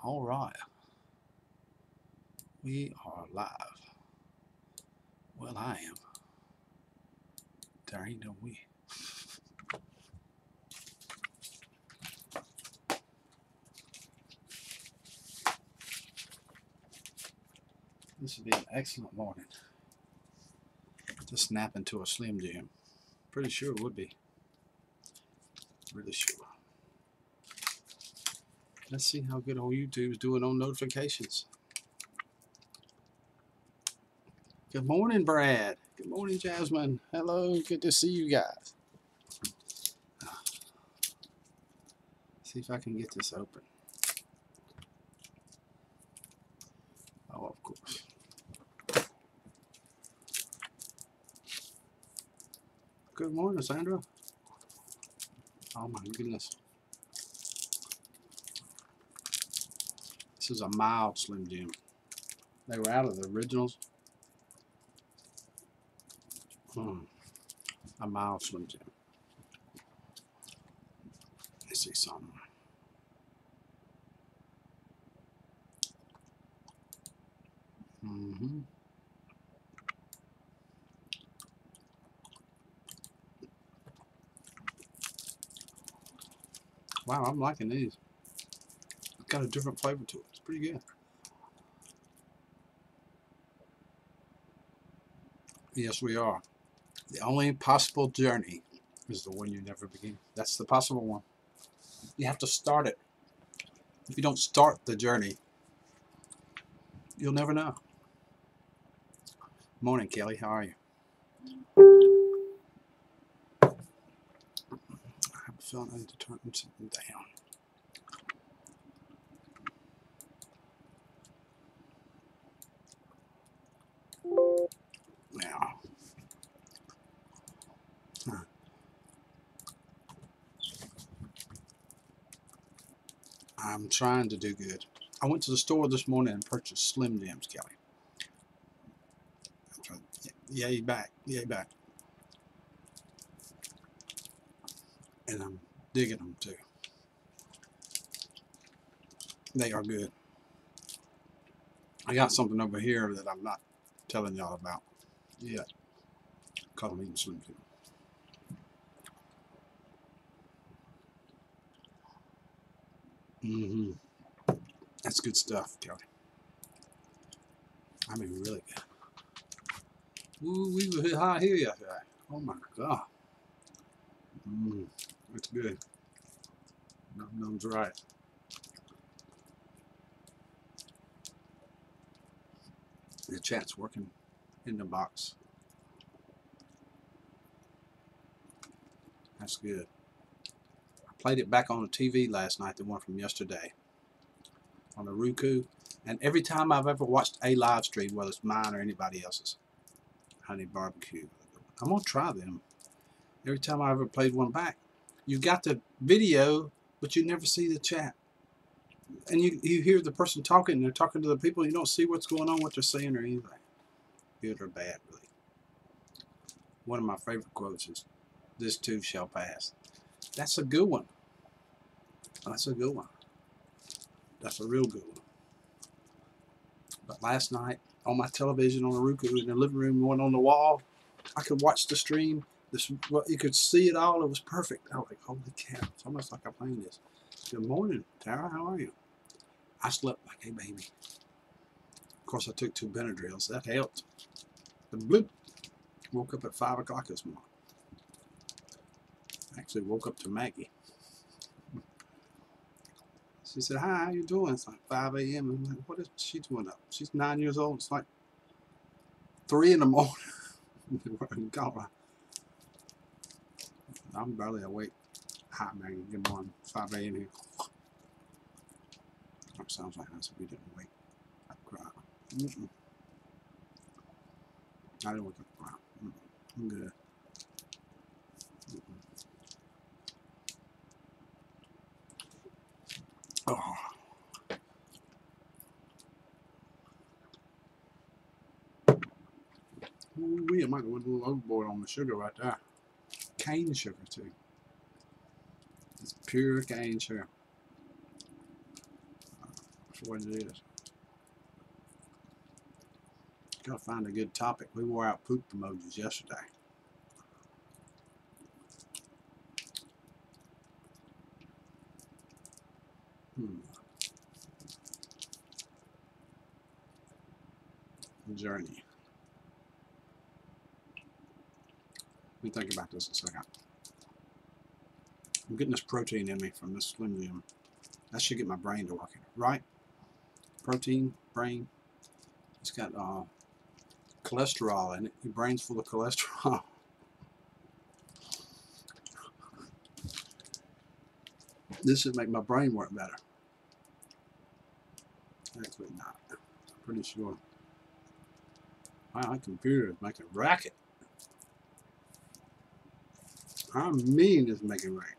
All right. We are live. Well, I am. There ain't no we. This would be an excellent morning to snap into a Slim Jim. Pretty sure it would be. Really sure. Let's see how good old YouTube's doing on notifications. Good morning, Brad. Good morning, Jasmine. Hello, good to see you guys. See if I can get this open. Oh, of course. Good morning, Sandra. Oh my goodness. This is a mild Slim Jim. They were out of the originals. A mild Slim Jim. Let's see something. Wow, I'm liking these. It's got a different flavor to it. It's pretty good. Yes, we are. The only possible journey is the one you never begin. That's the possible one. You have to start it. If you don't start the journey, you'll never know. Morning, Kelly. How are you? I have a feeling I need to turn something down. Now. I'm trying to do good. I went to the store this morning and purchased Slim Jims, Kelly. Yay back. Yay back. And I'm digging them too. They are good. I got something over here that I'm not telling y'all about yet. Call them eating Slim Jim. That's good stuff, Kelly. I mean, really good. Ooh, we were hot here yesterday. Oh my God. It's good. Num's right. The chat's working in the box. That's good. I played it back on the TV last night, the one from yesterday, on the Roku. And every time I've ever watched a live stream, whether it's mine or anybody else's, Honey Barbecue, I'm going to try them. Every time I ever played one back, you got the video, but you never see the chat. And you hear the person talking, and they're talking to the people, you don't see what's going on, what they're saying or anything. Good or bad, really. One of my favorite quotes is, "This too shall pass." That's a good one. That's a good one. That's a real good one. But last night, on my television, on the Roku, in the living room, one on the wall, I could watch the stream. You could see it all. It was perfect. I was like, holy cow. It's almost like I'm playing this. Good morning, Tara. How are you? I slept like a baby. Of course, I took 2 Benadryls. That helped. The bloop. Woke up at 5 o'clock this morning. Actually woke up to Maggie. She said, "Hi, how you doing?" It's like 5 a.m. I'm like, what is she doing up? She's 9 years old. It's like 3 in the morning. I'm barely awake. Hi, Maggie. Good morning. 5 a.m. here. That sounds like that's we didn't wake. I cried. I didn't wake up crying. I'm good. Oh. Ooh, I might go a little overboard on the sugar right there. Cane sugar, too. It's pure cane sugar. That's what it is. Gotta find a good topic. We wore out poop emojis yesterday. Journey. Let me think about this a second. I'm getting this protein in me from this Slim Jim. That should get my brain to working, right? Protein, brain. It's got cholesterol in it. Your brain's full of cholesterol. This should make my brain work better. Actually not. I'm pretty sure. Wow, that computer is making racket. I mean it's making racket.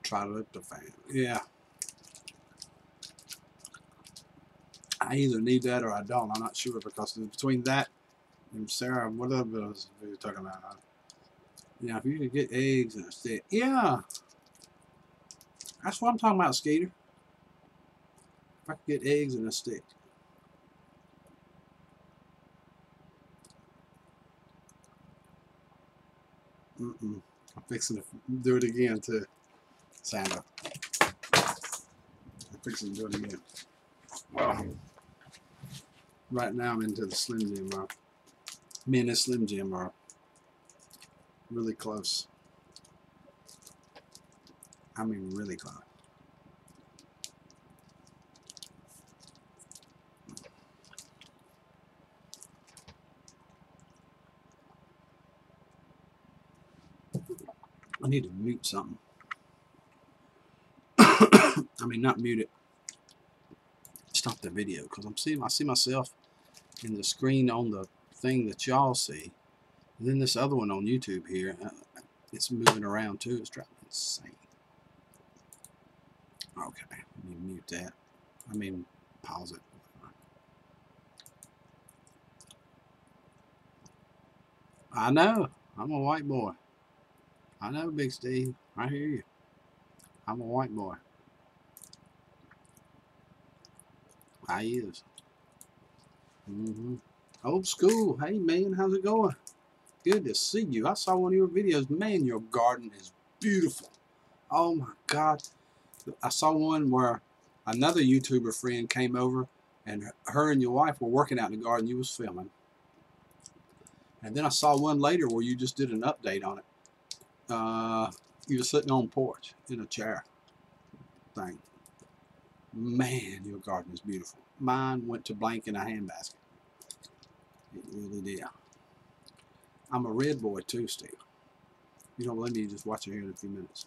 Tryptophan. Yeah. I either need that or I don't. I'm not sure because between that and Sarah, what other was we were talking about? Yeah, if you could get eggs and a stick. Yeah. That's what I'm talking about, Skeeter. If I could get eggs and a stick. I'm fixing to do it again too, Sandra. I'm fixing to do it again. Right now I'm into the Slim Jim. Me and the Slim Jim are really close. I mean really close. I need to mute something. I mean, not mute it. Stop the video because I see myself in the screen on the thing that y'all see. And then this other one on YouTube here, it's moving around too. It's driving me insane. Okay, let me mute that. I mean, pause it. I know. I'm a white boy. I know, Big Steve. I hear you. I'm a white boy. I is. Old school. Hey, man, how's it going? Good to see you. I saw one of your videos. Man, your garden is beautiful. Oh, my God. I saw one where another YouTuber friend came over, and her and your wife were working out in the garden you was filming. And then I saw one later where you just did an update on it. You were sitting on the porch in a chair thing. Man, your garden is beautiful. Mine went to blank in a handbasket. It really did. I'm a red boy too, Steve. You don't believe me, you just watch it here in a few minutes.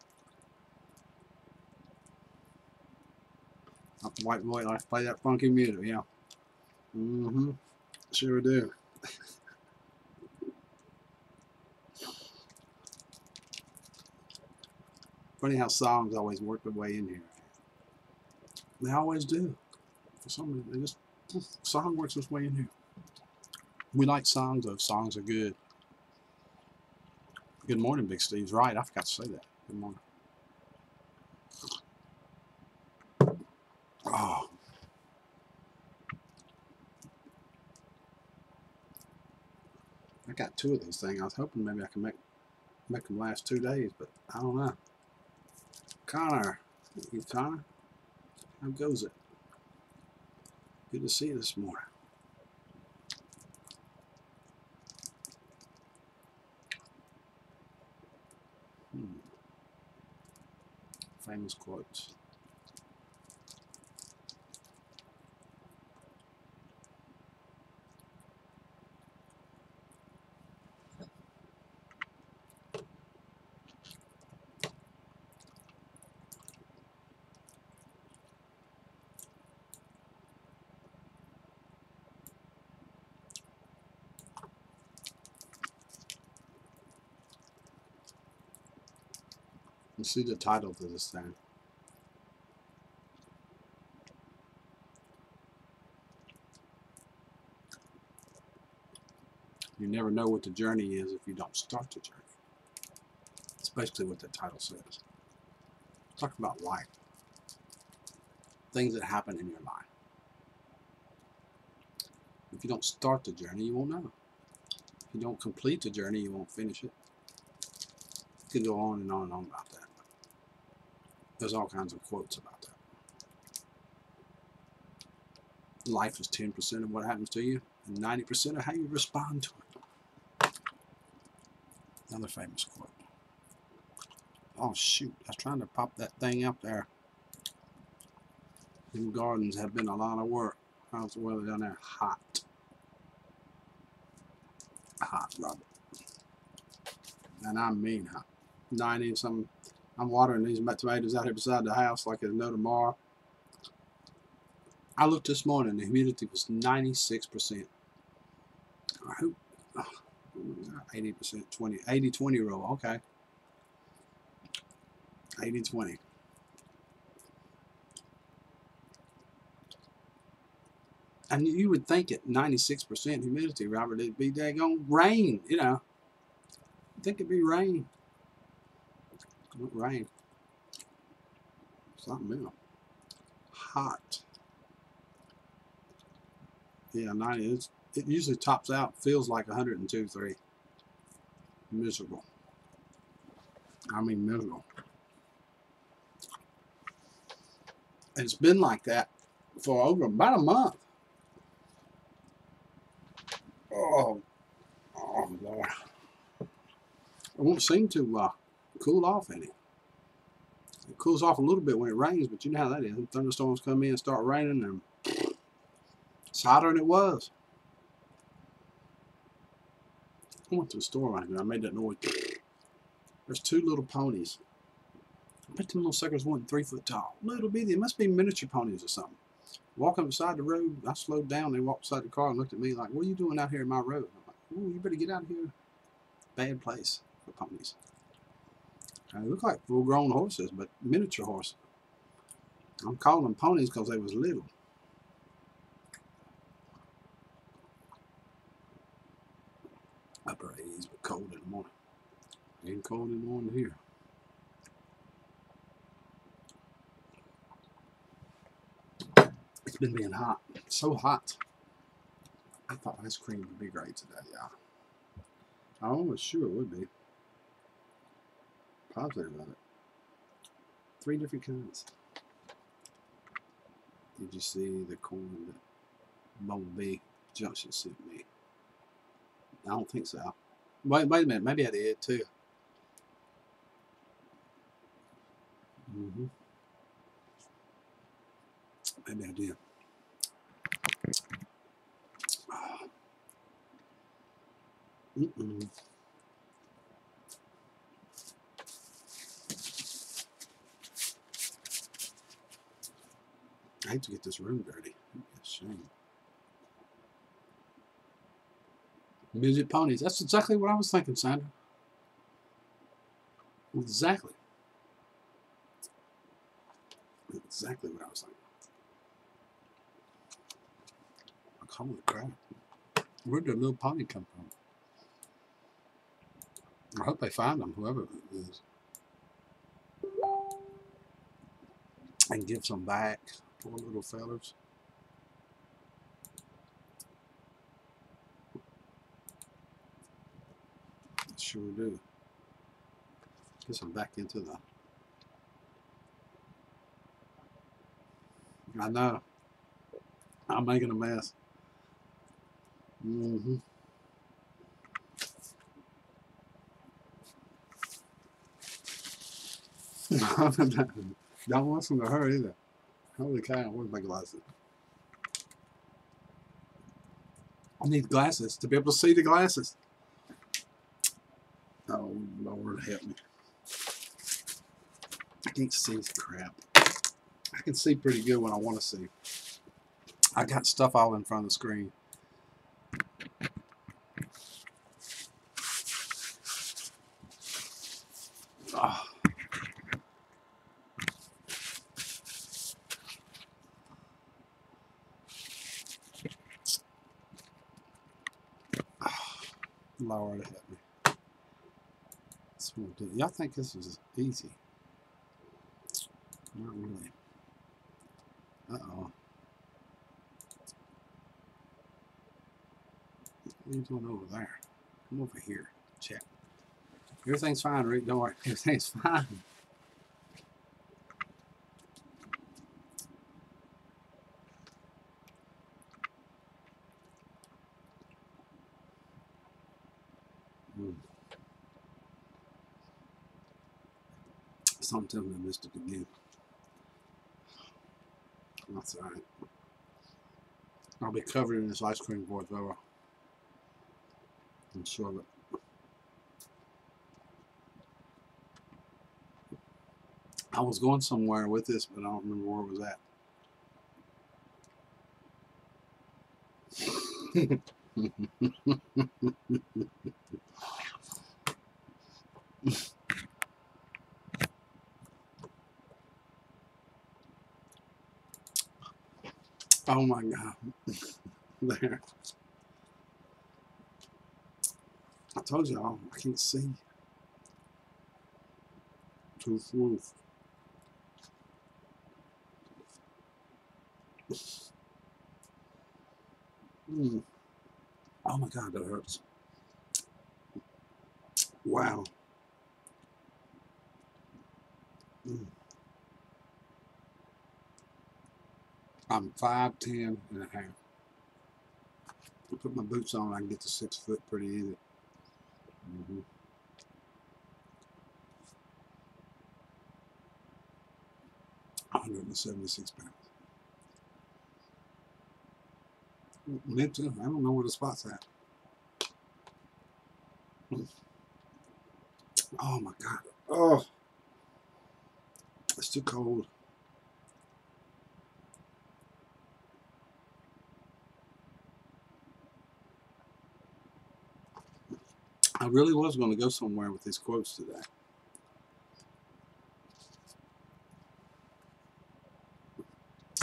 I'm a white boy, I like to play that funky music, yeah. Sure do. Funny how songs always work their way in here. They always do. For some reason, they just song works its way in here. We like songs though. Songs are good. Good morning, Big Steve's right. I forgot to say that. Good morning. Oh. I got 2 of these things. I was hoping maybe I can make them last 2 days, but I don't know. Connor. Hey, Connor. How goes it? Good to see you this morning. Famous quotes. You see the title to this thing. You never know what the journey is if you don't start the journey. basically what the title says. Talk about life. Things that happen in your life. If you don't start the journey, you won't know. If you don't complete the journey, you won't finish it. You can go on and on and on about that. There's all kinds of quotes about that. Life is 10% of what happens to you, and 90% of how you respond to it. Another famous quote. Oh shoot, I was trying to pop that thing up there. Them gardens have been a lot of work. How's the weather down there? Hot. Hot, Robert. And I mean hot. 90 something. I'm watering these tomatoes out here beside the house like there's no tomorrow. I looked this morning, the humidity was 96%. I hope 80%, 20, 80-20 rule, okay. 80-20. And you would think at 96% humidity, Robert, it'd be daggone rain, you know. I think it'd be rain. Not rain. Something else. Hot. Yeah, 90. It usually tops out, feels like 102, 3. Miserable. I mean, miserable. And it's been like that for over about a month. Oh Lord. It won't seem to cool off any. It cools off a little bit when it rains, but you know how that is. Thunderstorms come in and start raining, and it's hotter than it was. I went to the store right now. I made that noise. There's 2 little ponies. I bet them little suckers weren't 3 foot tall. Little bitty. It must be miniature ponies or something. Walking beside the road, I slowed down. They walked beside the car and looked at me like, "What are you doing out here in my road?" I'm like, "Ooh, you better get out of here." Bad place for ponies. They look like full-grown horses, but miniature horses. I'm calling them ponies because they was little. Upper 80s, but cold in the morning. Ain't cold in the morning here. It's been being hot. So hot. I thought ice cream would be great today, yeah. I was sure it would be. Positive about it. 3 different kinds. Did you see the corn that Bumblebee Junction sent me? I don't think so. Wait a minute. Maybe I did too. Maybe I did. I hate to get this room dirty. It's a shame. Midget ponies. That's exactly what I was thinking, Sandra. Exactly. Exactly what I was thinking. Holy crap. Where'd the little pony come from? I hope they find them, whoever it is. And give some back. Poor little fellas. Sure do. Get some back into the... I know. I'm making a mess. Don't want some to her either. Holy cow, where's my glasses? I need glasses to be able to see the glasses. Oh, Lord, help me. I can't see crap. I can see pretty good when I want to see. I got stuff all in front of the screen. Oh. Lord help me. Y'all think this is easy? Not really. Uh-oh. What are you doing over there? Come over here. Check. Everything's fine, Rick. Don't worry. Everything's fine. Something tells me I missed it again. That's all right. I'll be covered in this ice cream board, though. I'm sure of it. I was going somewhere with this, but I don't remember where it was at. Oh my God. There. I told y'all, I can't see. To the roof. Oh my God, that hurts. Wow. I'm 5'10" and a half. I put my boots on, I can get to 6 foot pretty easy. 176 pounds. Me too. I don't know where the spot's at. Oh my God. Oh, it's too cold. I really was going to go somewhere with these quotes today.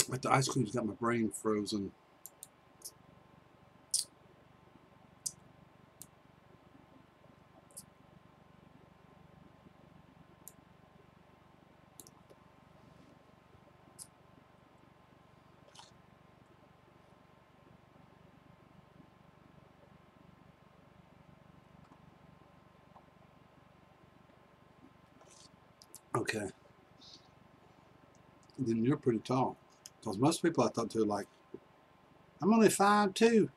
But the ice cream's got my brain frozen. Okay. Then you're pretty tall. Because most people I thought to like, I'm only 5'2".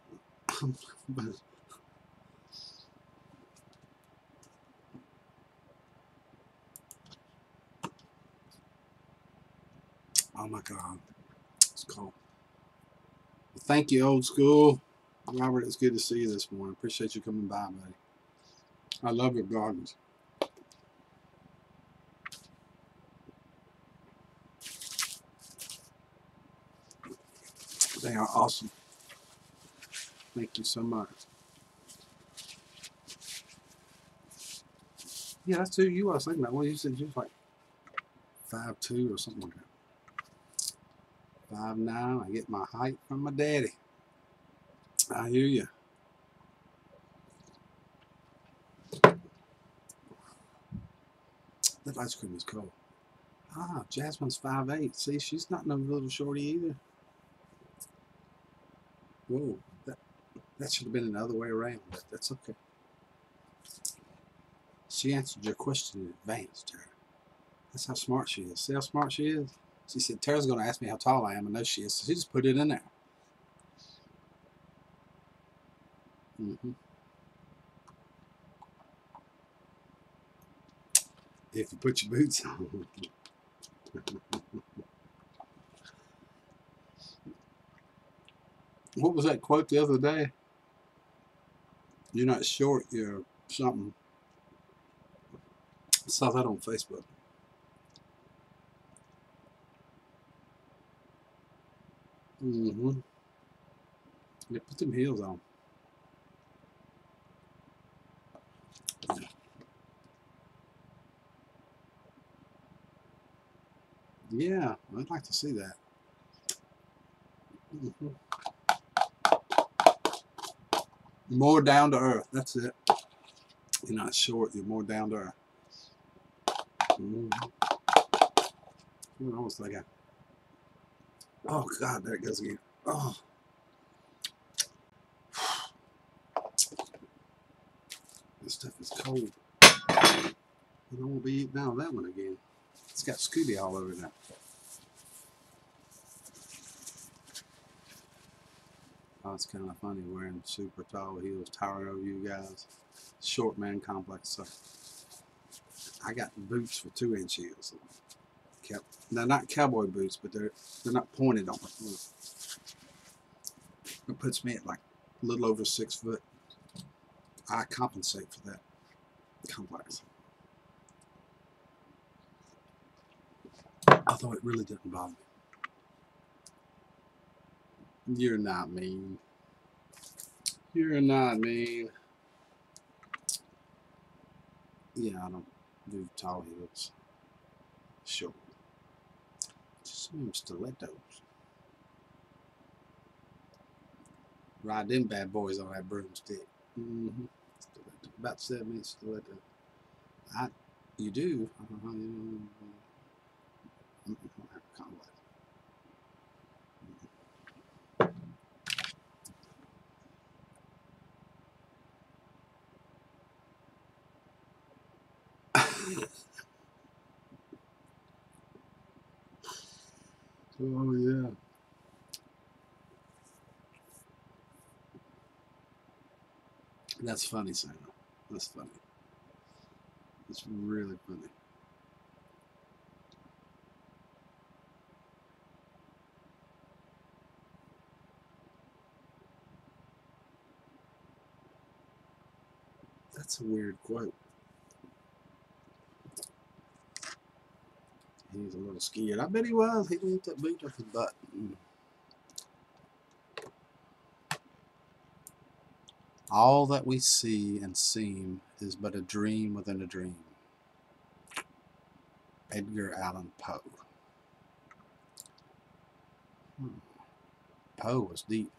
Oh my God. It's cold. Well, thank you, old school. Robert, it's good to see you this morning. Appreciate you coming by, buddy. I love your gardens. They are awesome. Thank you so much. Yeah, that's who you was thinking about. Well, you said you was like 5'2" or something like that. 5'9". I get my height from my daddy. I hear you. That ice cream is cold. Ah, Jasmine's 5'8". See, she's not no little shorty either. Whoa, that should have been the other way around, but that's okay. She answered your question in advance, Tara. That's how smart she is. See how smart she is? She said, Tara's going to ask me how tall I am. I know she is. So she just put it in there. If you put your boots on. What was that quote the other day? You're not short, you're something. I saw that on Facebook. Yeah, put them heels on. Yeah, I'd like to see that. More down to earth. That's it. You're not short. You're more down to earth. What else I got? Oh God, there it goes again. Oh. This stuff is cold. I don't want to be eating out of that one again. It's got Scooby all over that. Oh, it's kind of funny wearing super tall heels, towering over you guys. Short man complex. So I got boots for 2-inch heels. They're not cowboy boots, but they're not pointed on it. It puts me at like a little over 6 foot. I compensate for that complex. Although it really didn't bother me. You're not mean. You're not mean. Yeah, I don't do tall heels. Short. Just some stilettos. Ride them bad boys on that broomstick. Mm-hmm. About 7 inch stiletto. You do. Oh yeah. That's funny, Sam. That's funny. It's really funny. That's a weird quote. He's a little scared. I bet he was. He lift that boot up his butt. All that we see and seem is but a dream within a dream. Edgar Allan Poe. Poe was deep.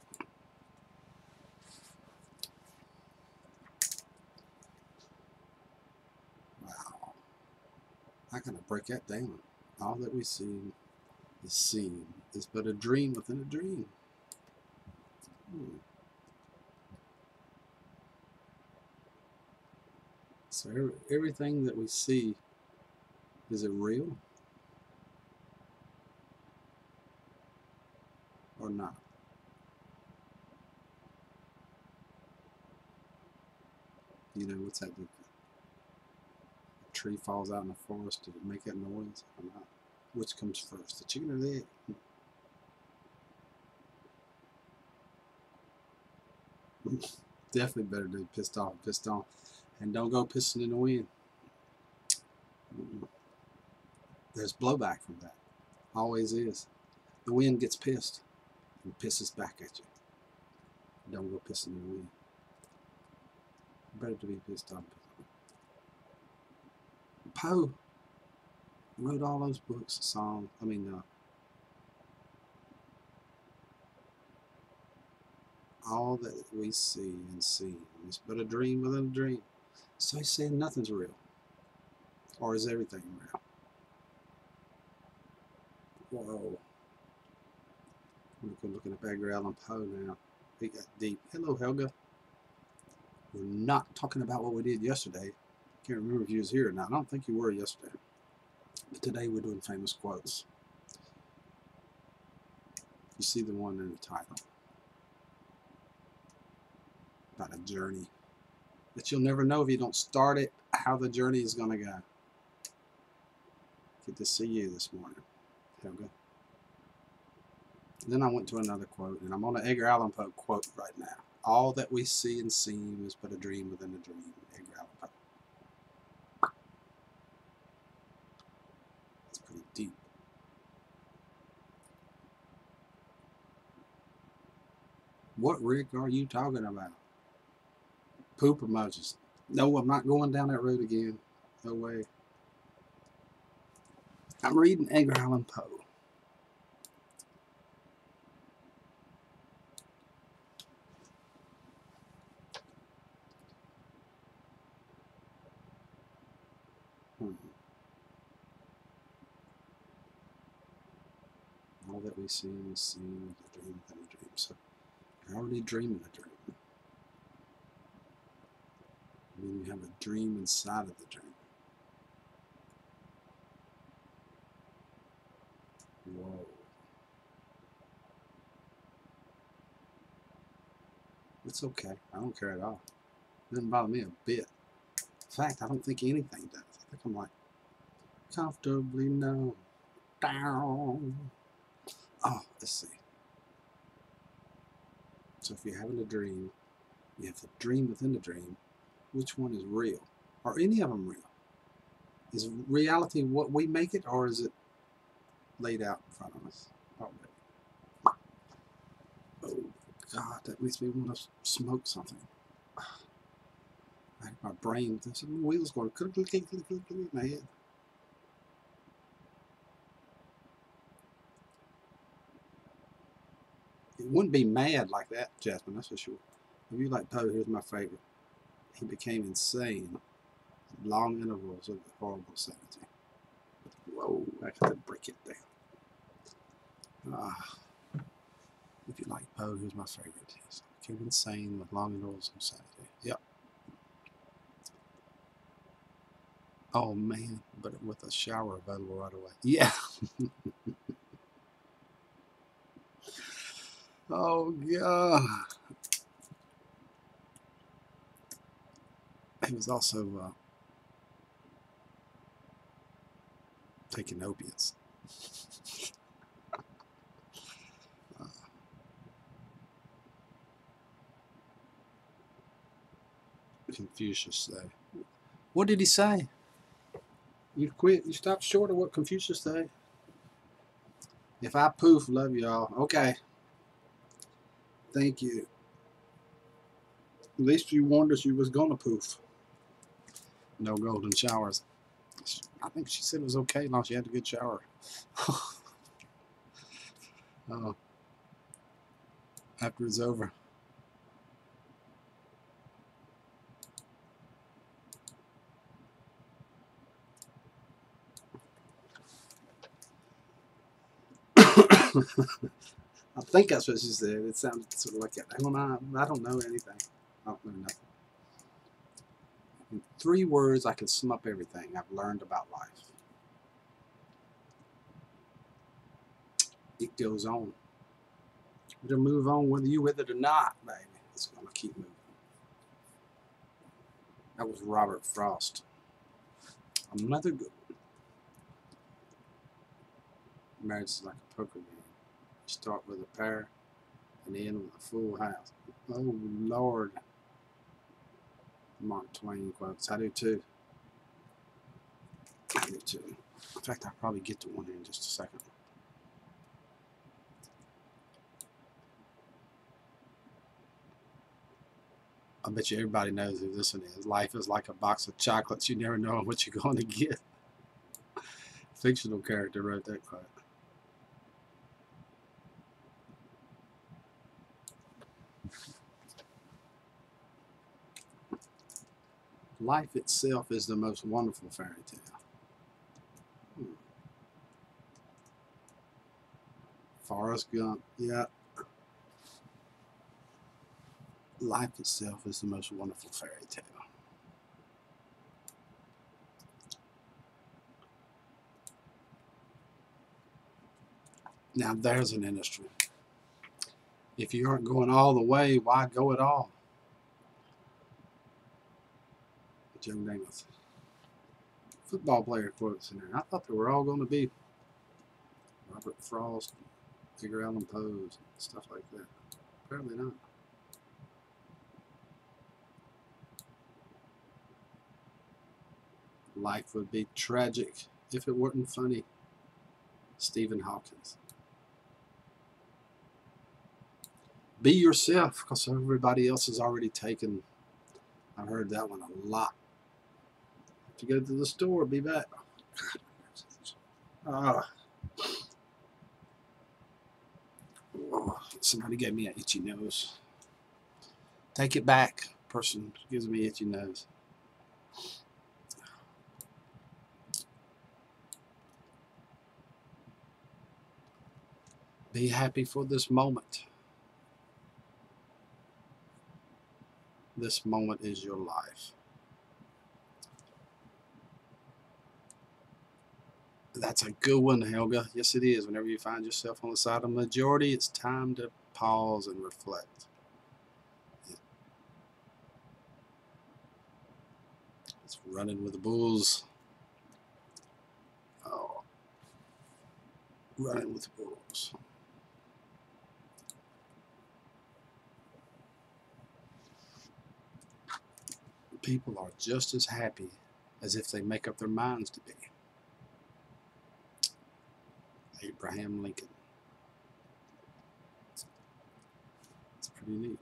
Wow. I gotta break that down. All that we see is seen is but a dream within a dream. So everything that we see, is it real or not? You know, what's that? The tree falls out in the forest. Did it make that noise or not? Which comes first, the chicken or the egg? Definitely better to be pissed off, and don't go pissing in the wind. There's blowback from that. Always is. The wind gets pissed and pisses back at you. Don't go pissing in the wind. Better to be pissed off. Poe wrote all those books, songs. All that we see and see is but a dream within a dream. So he's saying nothing's real. Or is everything real? Whoa. We're looking at Edgar Allan Poe now. He got deep. Hello, Helga. We're not talking about what we did yesterday. Can't remember if you was here or not. I don't think you were yesterday. But today we're doing famous quotes. You see the one in the title. About a journey. But you'll never know if you don't start it, how the journey is going to go. Good to see you this morning, Helga. Then I went to another quote, and I'm on an Edgar Allan Poe quote right now. All that we see and seem is but a dream within a dream. Edgar Allan Poe. It's pretty deep. What, Rick, are you talking about? Poop emojis. No, I'm not going down that road again. No way. I'm reading Edgar Allan Poe. already seen the scene of the dream within a dream. So you're already dreaming a dream. And then you have a dream inside of the dream. Whoa. It's okay. I don't care at all. It doesn't bother me a bit. In fact, I don't think anything does. I think I'm like comfortably numb. Down. Oh, let's see. So if you're having a dream, you have the dream within the dream. Which one is real? Are any of them real? Is reality what we make it, or is it laid out in front of us already? Oh God, that makes me want to smoke something. My brain, the wheels going click, click, click, click, click, click in my head. It wouldn't be mad like that, Jasmine, that's for sure. If you like Poe, here's my favorite. He became insane. Long intervals of horrible sanity. Whoa, I got to break it down. If you like Poe, here's my favorite. He became insane with long intervals of sanity. Yep. Oh man, but with a shower available right away. Yeah. Oh God. He was also taking opiates. Confucius say. What did he say? You quit. You stopped short of what Confucius say. If I poof, love y'all. Okay. Thank you. At least you warned us you was gonna poof. No golden showers. I think she said it was okay as long as she had a good shower. After it's over. I think that's what she said. It sounded sort of like that. I don't know anything. I don't know nothing. In 3 words, I can sum up everything I've learned about life. It goes on. It'll move on whether you with it or not, baby. It's going to keep moving. That was Robert Frost. Another good one. Marriage is like a poker game. You start with a pair and end with a full house. Oh, Lord. Mark Twain quotes. I do too. I do too. In fact, I'll probably get to one here in just a second. I bet you everybody knows who this one is. Life is like a box of chocolates. You never know what you're going to get. Fictional character wrote that quote. Life itself is the most wonderful fairy tale. Forrest Gump, yeah. Life itself is the most wonderful fairy tale. Now there's an industry. If you aren't going all the way, why go at all? Joe Namath. Football player quotes in there. I thought they were all going to be Robert Frost, Edgar Allan Poe, stuff like that. Apparently not. Life would be tragic if it weren't funny. Stephen Hawkins. Be yourself, because everybody else is already taken. I've heard that one a lot. If you go to the store, be back. Somebody gave me an itchy nose. Take it back. Person gives me itchy nose. Be happy for this moment. This moment is your life. That's a good one, Helga. Yes, it is. Whenever you find yourself on the side of the majority, it's time to pause and reflect. It's running with the bulls. Oh, running with the bulls. People are just as happy as if they make up their minds to be. Abraham Lincoln. It's pretty neat.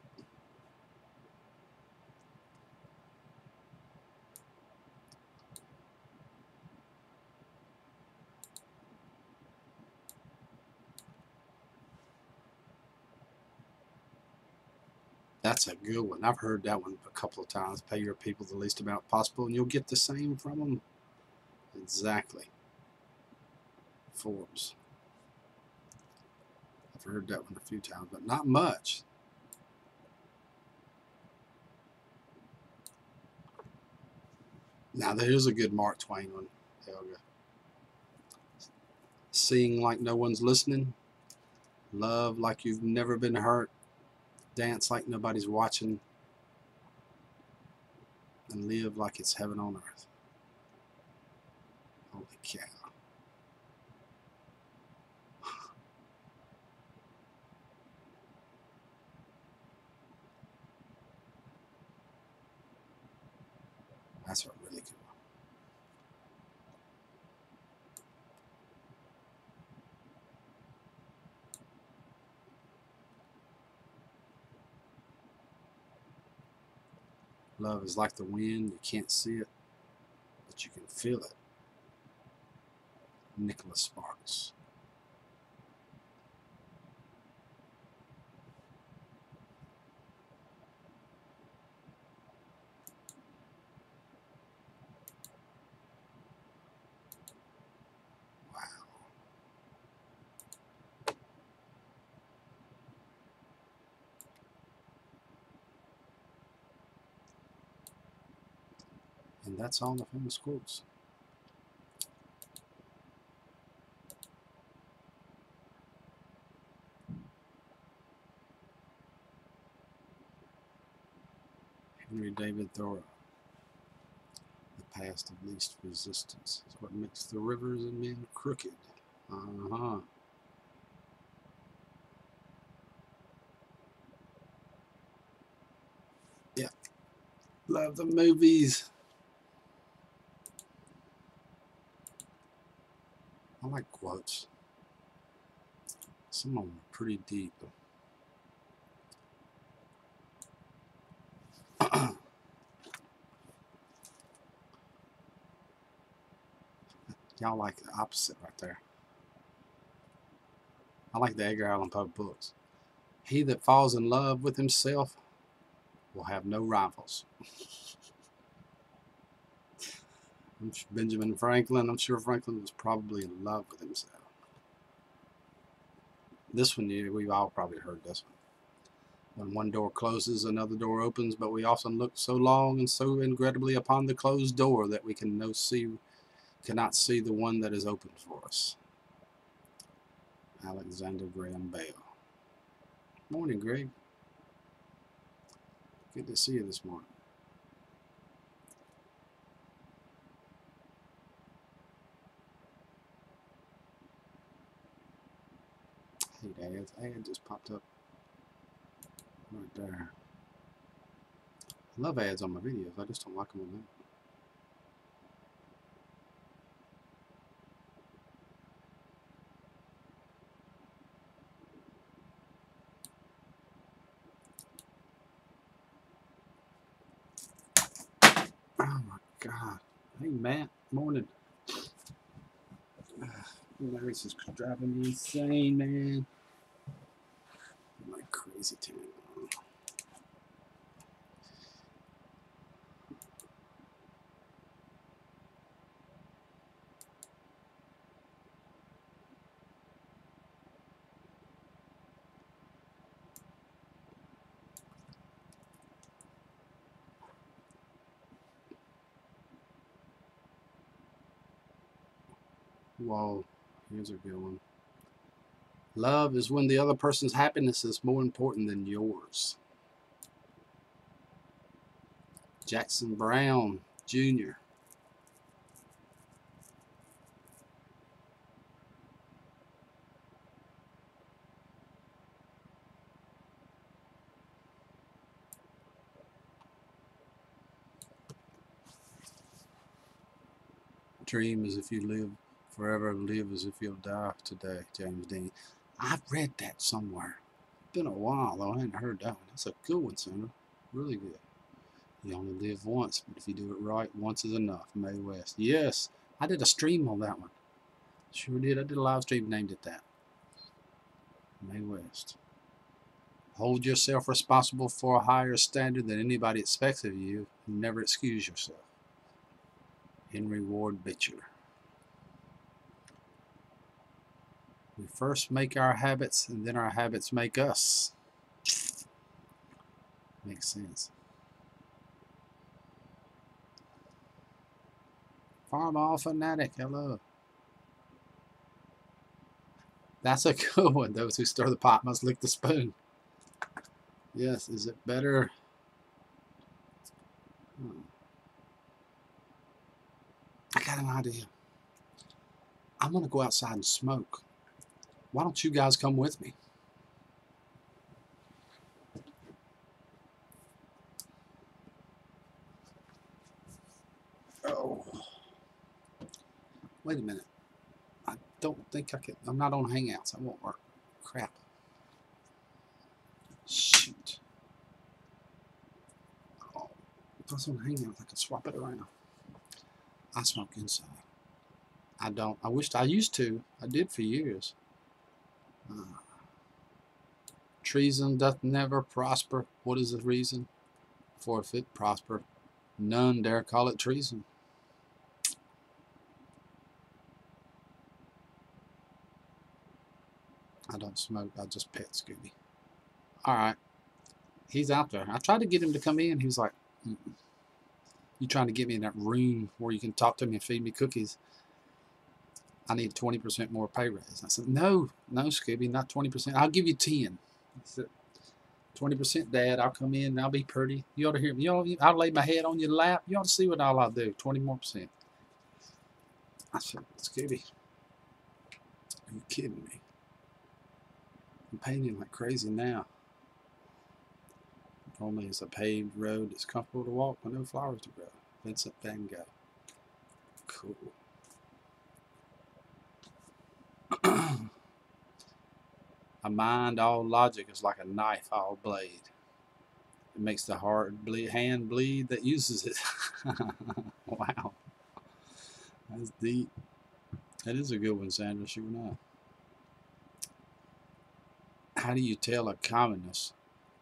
That's a good one. I've heard that one a couple of times. Pay your people the least amount possible and you'll get the same from them. Exactly. Forbes. I've heard that one a few times, but not much. Now there's a good Mark Twain one, Helga. Sing like no one's listening. Love like you've never been hurt. Dance like nobody's watching. And live like it's heaven on earth. Holy cow. That's a really good one. Love is like the wind. You can't see it, but you can feel it. Nicholas Sparks. Wow. And that's all the famous quotes. Henry David Thoreau. The path of least resistance is what makes the rivers and men crooked. Uh-huh. Yeah. Love the movies. I like quotes. Some of them are pretty deep. Y'all like the opposite right there. I like the Edgar Allan Poe books. He that falls in love with himself will have no rivals. Benjamin Franklin, I'm sure Franklin was probably in love with himself. This one, yeah, we've all probably heard this one. When one door closes, another door opens, but we often look so long and so incredibly upon the closed door that we cannot see the one that is opened for us. Alexander Graham Bell. Morning, Greg. Good to see you this morning. Hey, ad just popped up right there. I love ads on my videos. I just don't like them on that. Oh my God. Hey, Matt. Morning. Larry's is driving me insane, man. I'm like crazy town. Whoa, here's a good one. Love is when the other person's happiness is more important than yours. Jackson Brown Jr. Dream as if you live forever, live as if you'll die today. James Dean. I've read that somewhere. Been a while though. I hadn't heard that one. That's a good one, Sandra. Really good. You only live once, but if you do it right, once is enough. Mae West. Yes, I did a stream on that one. Sure did. I did a live stream named it that. Mae West. Hold yourself responsible for a higher standard than anybody expects of you, and never excuse yourself. Henry Ward Beecher. We first make our habits, and then our habits make us. Makes sense. Farmall Fanatic, hello. That's a good one. Those who stir the pot must lick the spoon. Yes, is it better? I got an idea. I'm going to go outside and smoke. Why don't you guys come with me? Oh. Wait a minute. I don't think I can. I'm not on Hangouts. That won't work. Crap. Shoot. Oh. If I was on Hangouts, I could swap it around. I smoke inside. I don't. I wished I used to. I did for years. Treason doth never prosper. What is the reason? For if it prosper, none dare call it treason. I don't smoke. I just pet Scooby. All right. He's out there. I tried to get him to come in. He was like, you trying to get me in that room where you can talk to me and feed me cookies? I need 20% more pay raise. I said, no, Scooby, not 20%. I'll give you 10. He said, 20%, Dad. I'll come in and I'll be pretty. You ought to hear me. I'll lay my head on your lap. You ought to see what all I'll do. 20 more %. I said, Scooby, are you kidding me? I'm painting like crazy now. Only it's a paved road that's comfortable to walk with no flowers to grow. Vincent Van Gogh. Cool. A mind all logic is like a knife all blade. It makes the hand bleed that uses it. Wow. That's deep. That is a good one, Sandra. Sure enough. How do you tell a communist?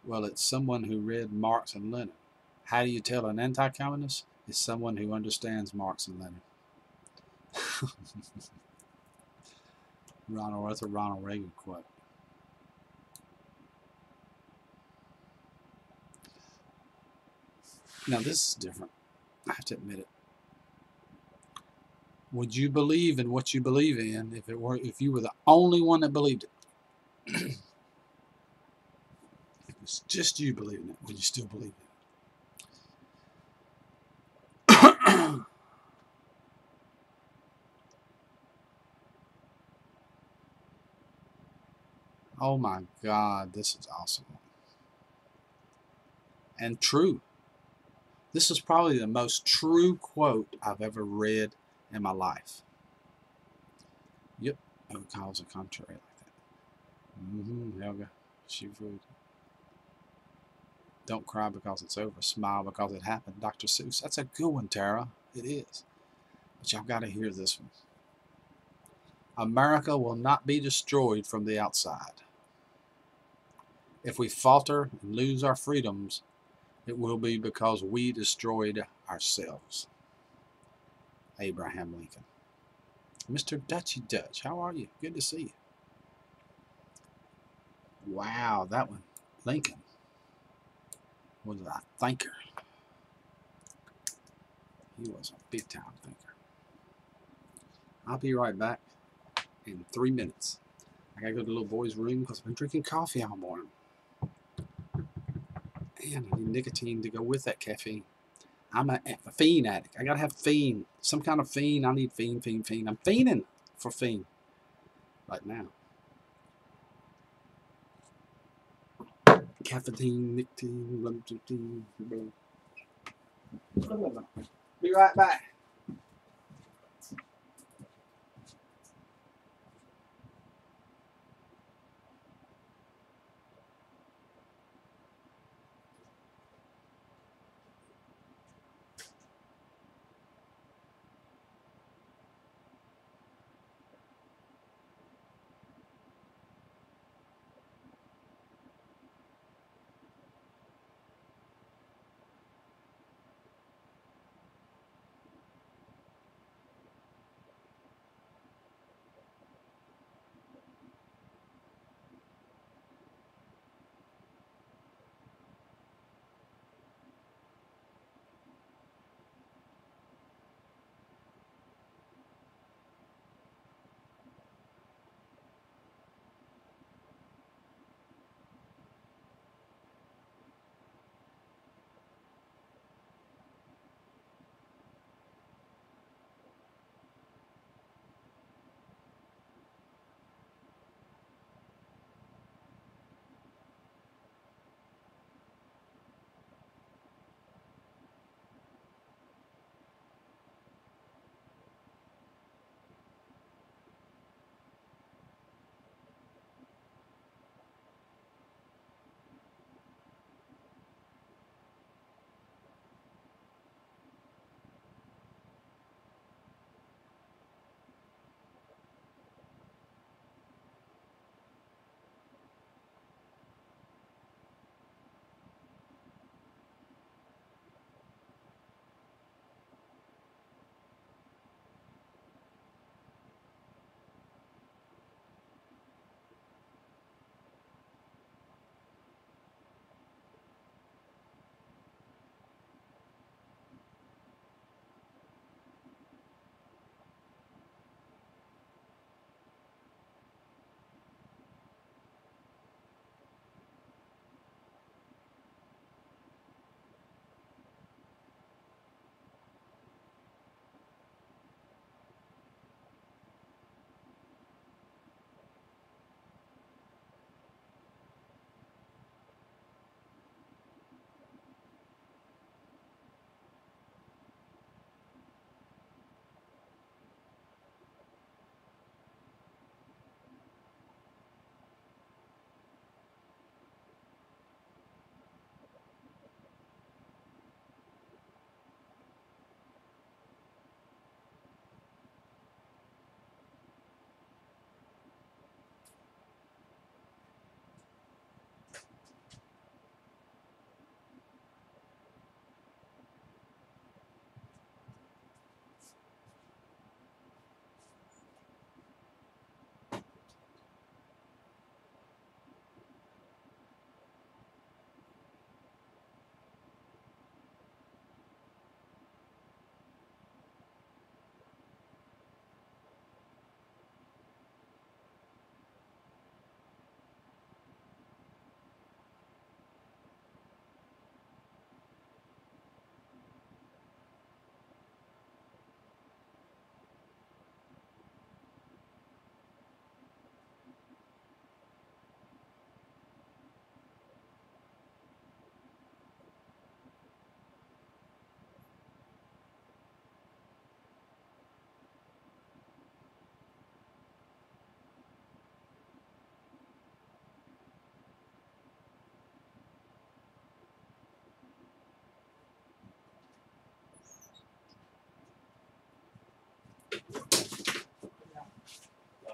Well, it's someone who read Marx and Lenin. How do you tell an anti-communist? It's someone who understands Marx and Lenin. That's a Ronald Reagan quote. Now this is different. I have to admit it. Would you believe in what you believe in if you were the only one that believed it? If it's just you believing it, would you still believe it? Oh my God, this is awesome. And true. This is probably the most true quote I've ever read in my life. Yep, who calls a contrary like that? Helga, food. Don't cry because it's over. Smile because it happened. Dr. Seuss. That's a good one, Tara. It is. But y'all got to hear this one. America will not be destroyed from the outside. If we falter and lose our freedoms, it will be because we destroyed ourselves. Abraham Lincoln. Mr. Dutchy Dutch, how are you? Good to see you. Wow, that one. Lincoln was a thinker. He was a big time thinker. I'll be right back in 3 minutes. I gotta go to the little boy's room because I've been drinking coffee all morning. And I need nicotine to go with that caffeine. I'm a fiend addict. I gotta have fiend. Some kind of fiend. I need fiend. I'm fiending for fiend right now. Caffeine, nicotine, be right back.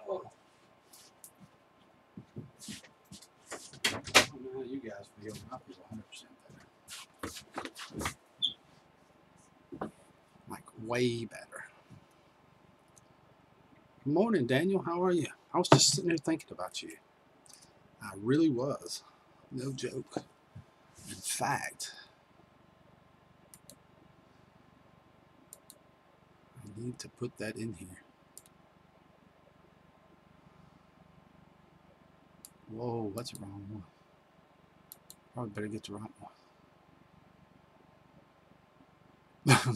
Oh, I don't know how you guys feel. I feel 100% better. Like way better. Good morning, Daniel. How are you? I was just sitting there thinking about you. I really was. No joke. In fact, I need to put that in here. Whoa, that's the wrong one. Probably better get the right one.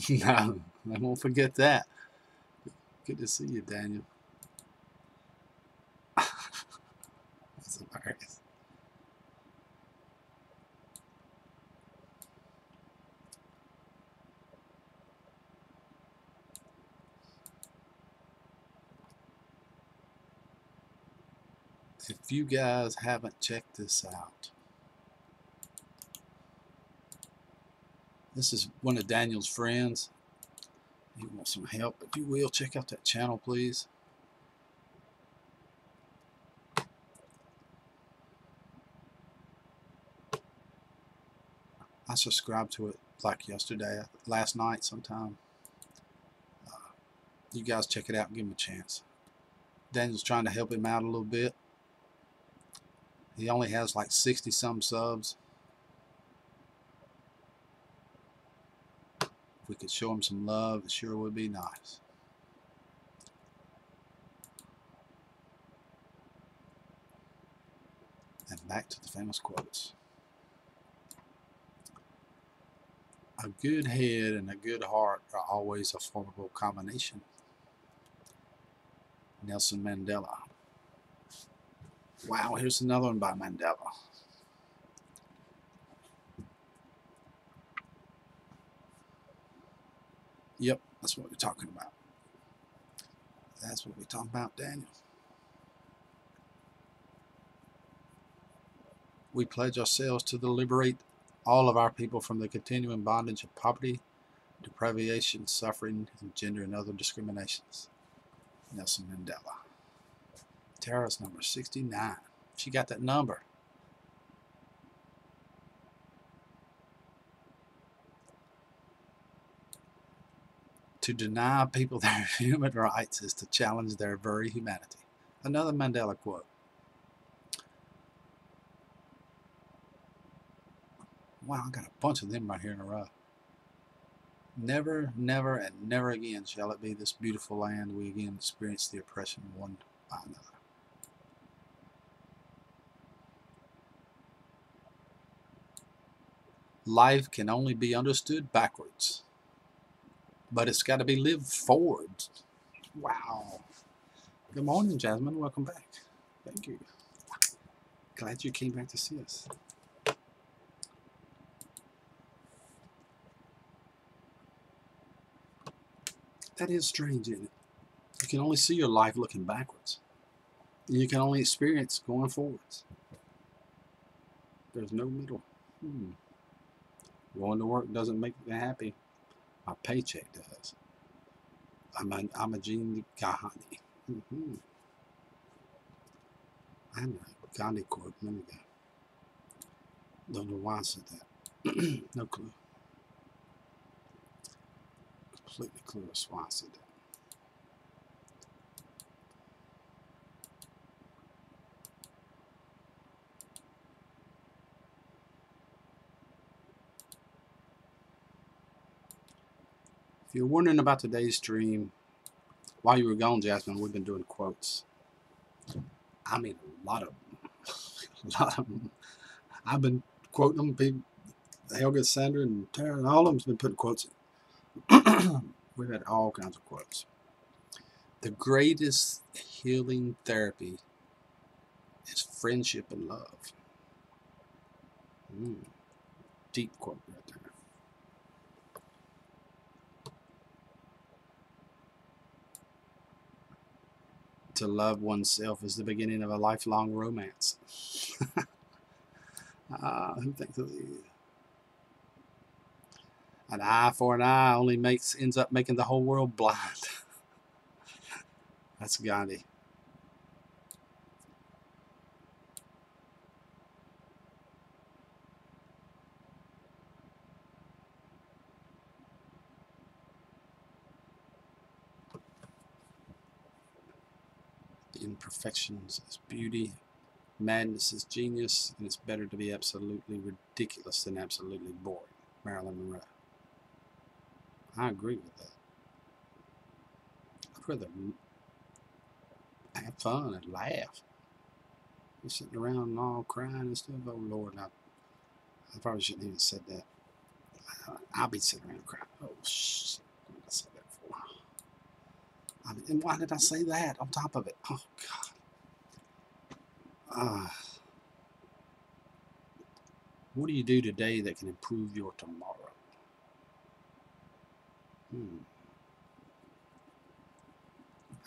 No, I won't forget that. Good to see you, Daniel. That's hilarious. If you guys haven't checked this out, this is one of Daniel's friends. He wants some help. If you will, check out that channel, please. I subscribed to it like yesterday, last night sometime. You guys check it out and give him a chance. Daniel's trying to help him out a little bit. He only has like 60 some subs. If we could show him some love, it sure would be nice. And back to the famous quotes. A good head and a good heart are always a formidable combination. Nelson Mandela. Wow, here's another one by Mandela. Yep, that's what we're talking about. That's what we're talking about, Daniel. We pledge ourselves to liberate all of our people from the continuing bondage of poverty, deprivation, suffering, and gender and other discriminations. Nelson Mandela. Tara's number 69. She got that number. To deny people their human rights is to challenge their very humanity. Another Mandela quote. Wow, I got a bunch of them right here in a row. Never, never, and never again shall it be this beautiful land we again experience the oppression one by another. Life can only be understood backwards, but it's got to be lived forward. Wow. Good morning, Jasmine. Welcome back. Thank you. Glad you came back to see us. That is strange, isn't it? You can only see your life looking backwards. You can only experience going forwards. There's no middle. Going to work doesn't make me happy. My paycheck does. I'm a Gene Gandhi. I know. Gandhi quote a minute ago. Don't know why I said that. No clue. Completely clueless why I said that. If you're wondering about today's stream, while you were gone, Jasmine, we've been doing quotes. I mean, a lot of them. A lot of them. I've been quoting them. People, Helga, Sandra, and Tara, and all of them's been putting quotes in. We've had all kinds of quotes. The greatest healing therapy is friendship and love. Deep quote right there. To love oneself is the beginning of a lifelong romance. Who thinks of these? An eye for an eye only ends up making the whole world blind. That's Gandhi. Imperfections is beauty, madness is genius, and it's better to be absolutely ridiculous than absolutely boring. Marilyn Monroe. I agree with that. I'd rather have fun and laugh. You're sitting around and all crying and stuff. Oh Lord, I probably shouldn't even have said that. I'll be sitting around crying. Oh shit! What did I say that for? And why did I say that on top of it? Oh God. What do you do today that can improve your tomorrow?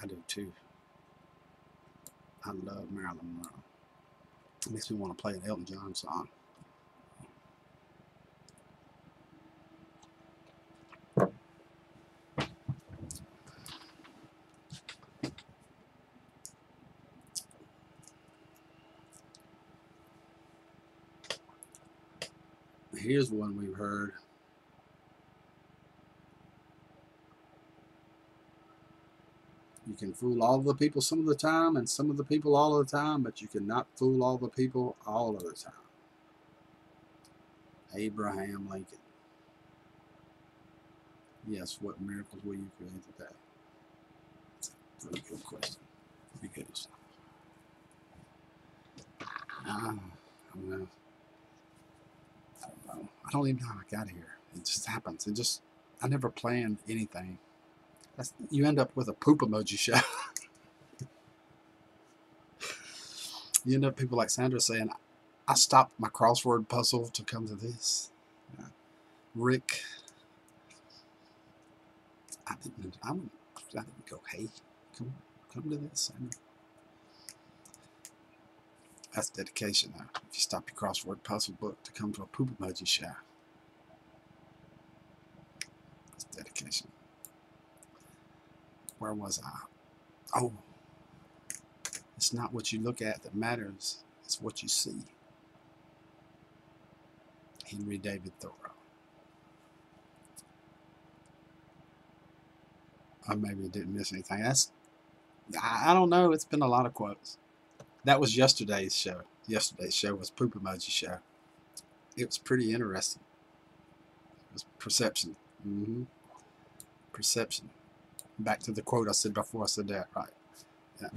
I do too. I love Marilyn Monroe. It makes me want to play an Elton John song. Here's one we've heard. You can fool all the people some of the time and some of the people all of the time, but you cannot fool all the people all of the time. Abraham Lincoln. Yes, what miracles will you create today? That's a really good question. Because I don't know. I don't even know how I got here. It just happens. I never planned anything. You end up with a poop emoji show. You end up people like Sandra saying, I stopped my crossword puzzle to come to this. Rick, I didn't go, hey, come to this, Sandra. That's dedication, though. If you stop your crossword puzzle book to come to a poop emoji show. That's dedication. Where was I? Oh, it's not what you look at that matters. It's what you see. Henry David Thoreau. Or maybe I didn't miss anything. I don't know. It's been a lot of quotes. That was yesterday's show. Yesterday's show was Poop Emoji Show. It was pretty interesting. It was perception. Perception. Back to the quote I said before I said that, right? Yeah.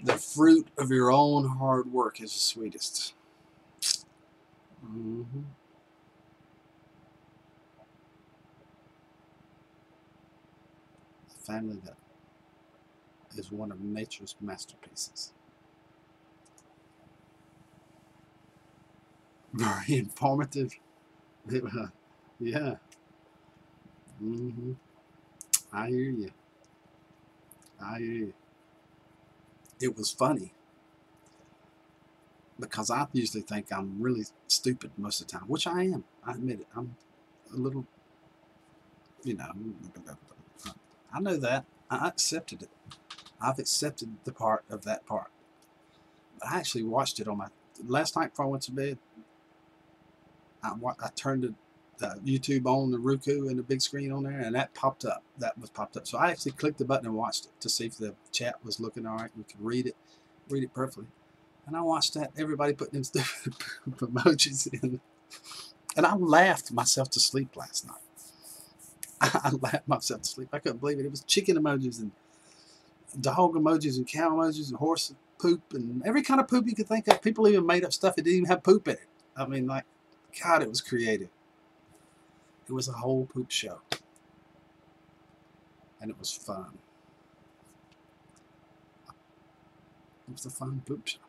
The fruit of your own hard work is the sweetest. The family that is one of nature's masterpieces. Very informative. Yeah. I hear you. I hear you. It was funny because I usually think I'm really stupid most of the time, which I am. I admit it. I'm a little, I know that. I accepted it. I've accepted the part of that part. I actually watched it on my last night before I went to bed. I turned the YouTube on the Roku and the big screen on there, and that popped up. That was popped up. So I actually clicked the button and watched it to see if the chat was looking all right. We could read it perfectly. And I watched that. Everybody putting them stupid emojis in, and I laughed myself to sleep last night. I laughed myself to sleep. I couldn't believe it. It was chicken emojis and dog emojis and cow emojis and horse poop and every kind of poop you could think of. People even made up stuff that didn't even have poop in it. I mean, like, God, it was creative. It was a whole poop show. And it was fun. It was a fun poop show.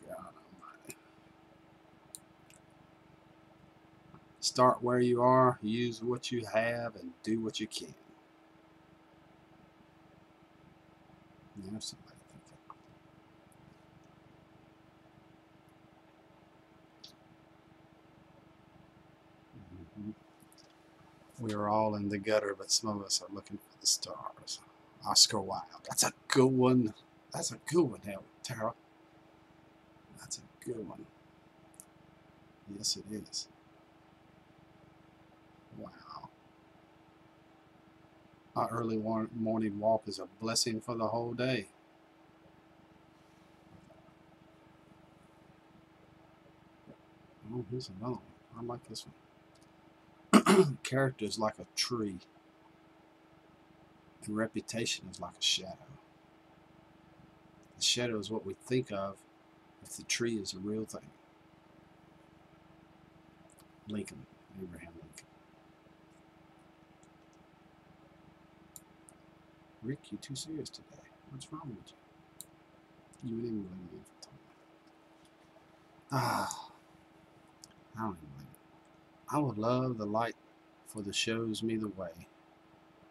God almighty. Start where you are, use what you have, and do what you can. Now somebody think that. We are all in the gutter, but some of us are looking for the stars. Oscar Wilde. That's a good one. That's a good one, Tara. That's a good one. Yes, it is. Wow. Our early morning walk is a blessing for the whole day. Oh, here's another one. I like this one. Character is like a tree. And reputation is like a shadow. The shadow is what we think of if the tree is a real thing. Lincoln, Abraham Lincoln. Rick, you too serious today. What's wrong with you? You didn't believe me for time. I don't even believe it. I will love the light, for it shows me the way.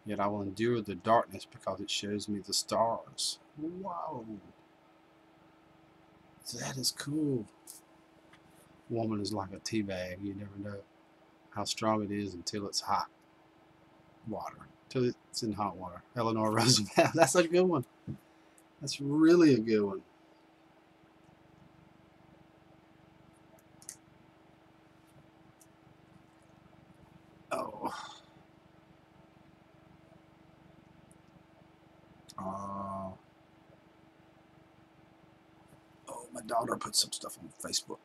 Yet I will endure the darkness because it shows me the stars. Whoa. That is cool. Woman is like a tea bag. You never know how strong it is until it's hot water. Until it's in hot water. Eleanor Roosevelt. That's a good one. That's really a good one. Oh. Oh, my daughter put some stuff on Facebook.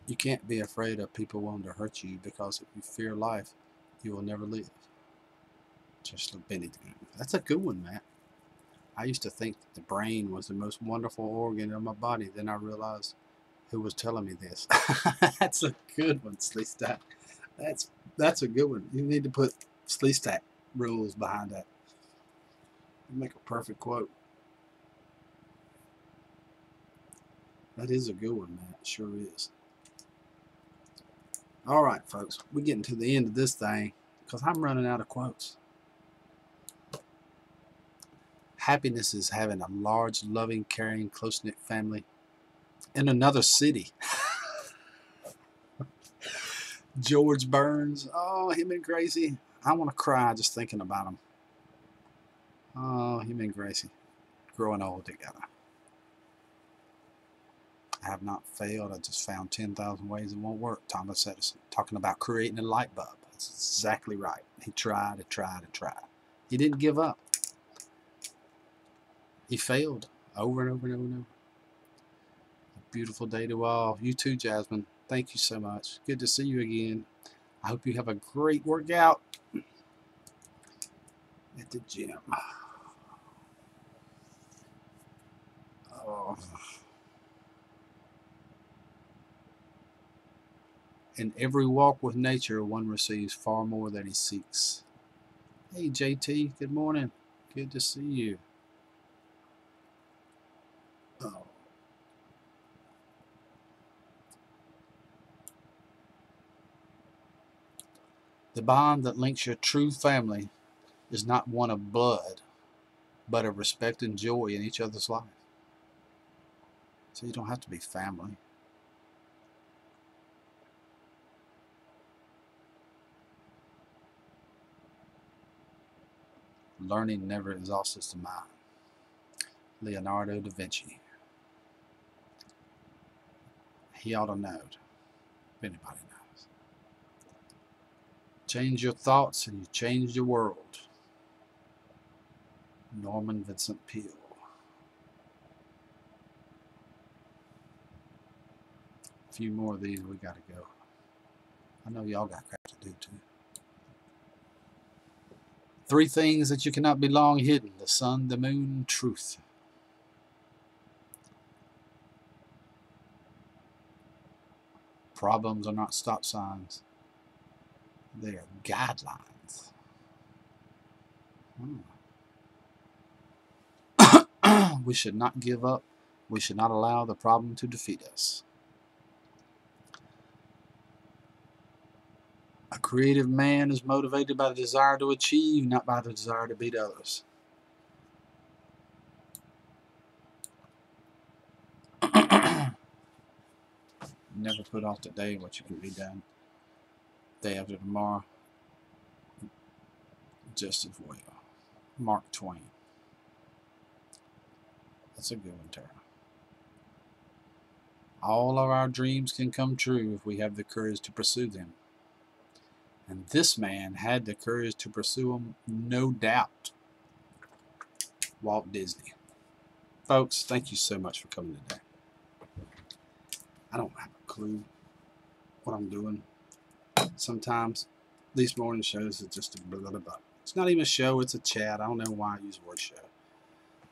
You can't be afraid of people wanting to hurt you, because if you fear life, you will never live. Just like Benny. That's a good one, Matt. I used to think that the brain was the most wonderful organ in my body. Then I realized who was telling me this. That's a good one, Sleestack. That's a good one. You need to put Sleestack rules behind that. You make a perfect quote. That is a good one, man. It sure is. All right, folks. We're getting to the end of this thing because I'm running out of quotes. Happiness is having a large, loving, caring, close-knit family in another city. George Burns. Oh, him and Gracie. I want to cry just thinking about him. Oh, him and Gracie growing old together. I have not failed. I just found 10,000 ways it won't work. Thomas Edison, talking about creating a light bulb. That's exactly right. He tried and tried and tried. He didn't give up. He failed over and over and over and over. A beautiful day to all. You too, Jasmine. Thank you so much. Good to see you again. I hope you have a great workout at the gym. Oh. In every walk with nature, one receives far more than he seeks. Hey, JT, good morning. Good to see you. Oh. The bond that links your true family is not one of blood, but of respect and joy in each other's life. So you don't have to be family. Learning never exhausts the mind. Leonardo da Vinci. He ought to know, if anybody knows. Change your thoughts and you change the world. Norman Vincent Peale. A few more of these, we got to go. I know y'all got crap to do too. 3 things that you cannot be long hidden: the sun, the moon, truth. Problems are not stop signs. They are guidelines. We should not give up. We should not allow the problem to defeat us. A creative man is motivated by the desire to achieve, not by the desire to beat others. Never put off today what you can be done. Day after tomorrow, just as well. Mark Twain. That's a good one, Tara. All of our dreams can come true if we have the courage to pursue them. And this man had the courage to pursue them, no doubt. Walt Disney. Folks, thank you so much for coming today. I don't have a clue what I'm doing sometimes, these morning shows is just a blah, blah, blah. It's not even a show, it's a chat. I don't know why I use the word show.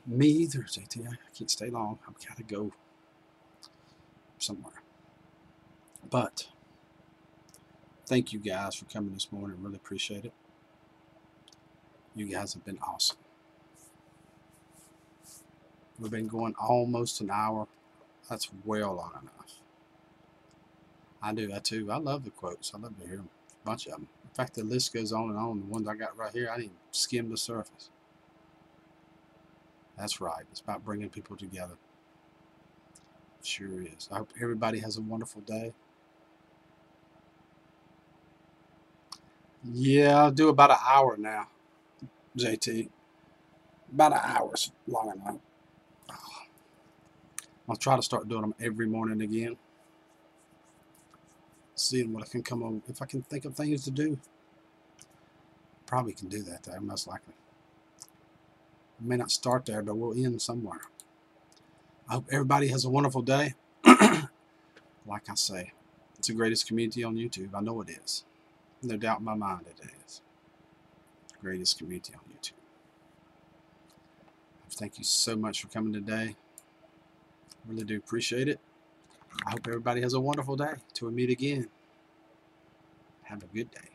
Me either, JT. I can't stay long. I've got to go somewhere. But thank you guys for coming this morning. Really appreciate it. You guys have been awesome. We've been going almost an hour. That's well long enough. I do that too. I love the quotes. I love to hear them. A bunch of them. In fact, the list goes on and on. The ones I got right here, I didn't skim the surface. That's right. It's about bringing people together. It sure is. I hope everybody has a wonderful day. Yeah, I'll do about an hour now, JT. About an hour's long enough. I'll try to start doing them every morning again. Seeing what I can come on, if I can think of things to do. Probably can do that though, most likely. I may not start there, but we'll end somewhere. I hope everybody has a wonderful day. Like I say, it's the greatest community on YouTube. I know it is. No doubt in my mind it is. Greatest community on YouTube. Thank you so much for coming today. Really do appreciate it. I hope everybody has a wonderful day. Till we meet again. Have a good day.